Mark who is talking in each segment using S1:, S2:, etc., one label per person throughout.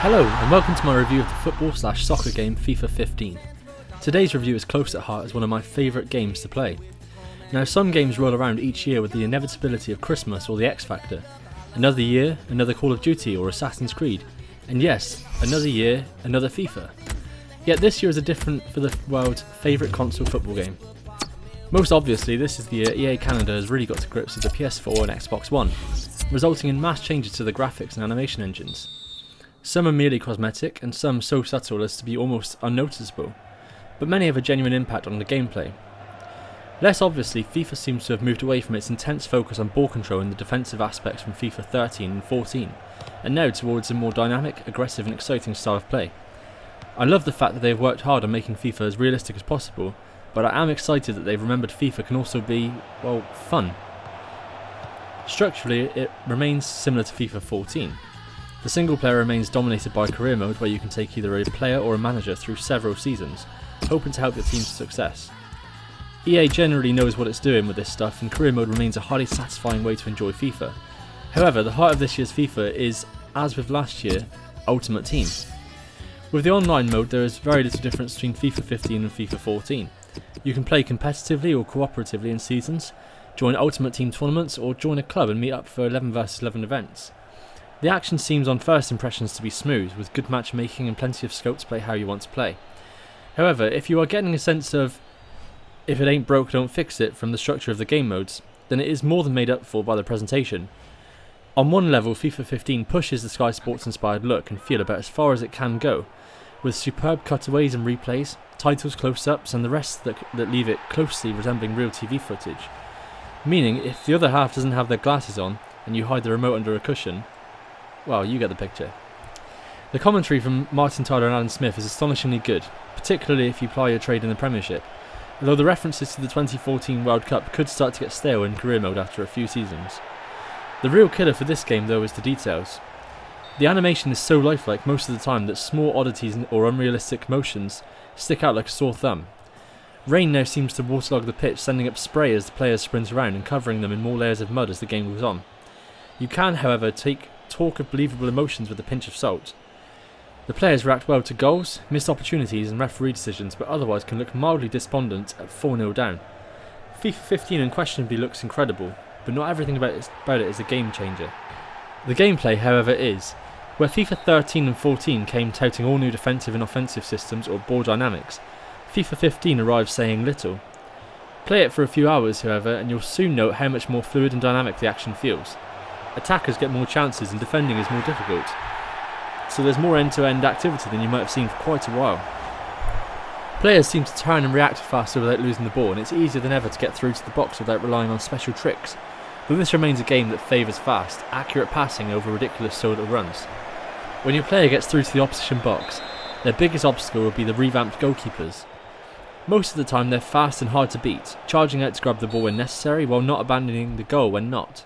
S1: Hello and welcome to my review of the football/soccer game FIFA 15. Today's review is close at heart as one of my favourite games to play. Now some games roll around each year with the inevitability of Christmas or the X Factor. Another year, another Call of Duty or Assassin's Creed. And yes, another year, another FIFA. Yet this year is a different for the world's favourite console football game. Most obviously this is the year EA Canada has really got to grips with the PS4 and Xbox One, resulting in mass changes to the graphics and animation engines. Some are merely cosmetic and some so subtle as to be almost unnoticeable, but many have a genuine impact on the gameplay. Less obviously, FIFA seems to have moved away from its intense focus on ball control and the defensive aspects from FIFA 13 and 14, and now towards a more dynamic, aggressive and exciting style of play. I love the fact that they have worked hard on making FIFA as realistic as possible, but I am excited that they've remembered FIFA can also be, well, fun. Structurally, it remains similar to FIFA 14. The single player remains dominated by career mode where you can take either a player or a manager through several seasons, hoping to help your team to success. EA generally knows what it's doing with this stuff and career mode remains a highly satisfying way to enjoy FIFA. However, the heart of this year's FIFA is, as with last year, Ultimate Team. With the online mode there is very little difference between FIFA 15 and FIFA 14. You can play competitively or cooperatively in seasons, join Ultimate Team tournaments or join a club and meet up for 11 vs 11 events. The action seems on first impressions to be smooth, with good matchmaking and plenty of scope to play how you want to play. However, if you are getting a sense of if it ain't broke don't fix it from the structure of the game modes, then it is more than made up for by the presentation. On one level, FIFA 15 pushes the Sky Sports inspired look and feel about as far as it can go, with superb cutaways and replays, titles close-ups and the rest that leave it closely resembling real TV footage. Meaning, if the other half doesn't have their glasses on and you hide the remote under a cushion, well, you get the picture. The commentary from Martin Tyler and Alan Smith is astonishingly good, particularly if you ply your trade in the Premiership, although the references to the 2014 World Cup could start to get stale in career mode after a few seasons. The real killer for this game though is the details. The animation is so lifelike most of the time that small oddities or unrealistic motions stick out like a sore thumb. Rain now seems to waterlog the pitch, sending up spray as the players sprint around and covering them in more layers of mud as the game goes on. You can, however, talk of believable emotions with a pinch of salt. The players react well to goals, missed opportunities and referee decisions, but otherwise can look mildly despondent at 4-0 down. FIFA 15 unquestionably looks incredible, but not everything about it is a game changer. The gameplay, however, is. Where FIFA 13 and 14 came touting all new defensive and offensive systems or ball dynamics, FIFA 15 arrives saying little. Play it for a few hours, however, and you'll soon note how much more fluid and dynamic the action feels. Attackers get more chances and defending is more difficult, so there's more end-to-end activity than you might have seen for quite a while. Players seem to turn and react faster without losing the ball, and it's easier than ever to get through to the box without relying on special tricks, but this remains a game that favours fast, accurate passing over ridiculous solo runs. When your player gets through to the opposition box, their biggest obstacle will be the revamped goalkeepers. Most of the time they're fast and hard to beat, charging out to grab the ball when necessary while not abandoning the goal when not.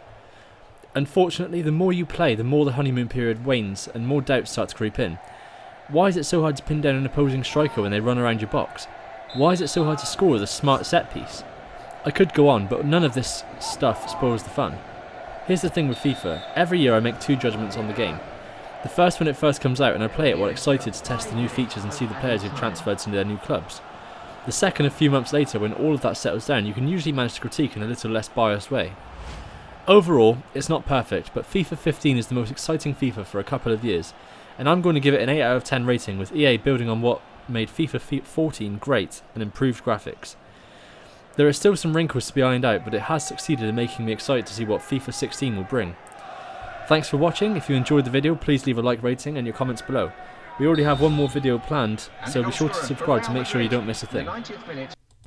S1: Unfortunately, the more you play, the more the honeymoon period wanes and more doubts start to creep in. Why is it so hard to pin down an opposing striker when they run around your box? Why is it so hard to score with a smart set piece? I could go on, but none of this stuff spoils the fun. Here's the thing with FIFA, every year I make two judgments on the game. The first when it first comes out and I play it while excited to test the new features and see the players who've transferred to their new clubs. The second a few months later when all of that settles down, you can usually manage to critique in a little less biased way. Overall, it's not perfect, but FIFA 15 is the most exciting FIFA for a couple of years, and I'm going to give it an 8 out of 10 rating, with EA building on what made FIFA 14 great and improved graphics. There are still some wrinkles to be ironed out, but it has succeeded in making me excited to see what FIFA 16 will bring. Thanks for watching. If you enjoyed the video, please leave a like rating and your comments below. We already have one more video planned, so be sure to subscribe to make sure you don't miss a thing.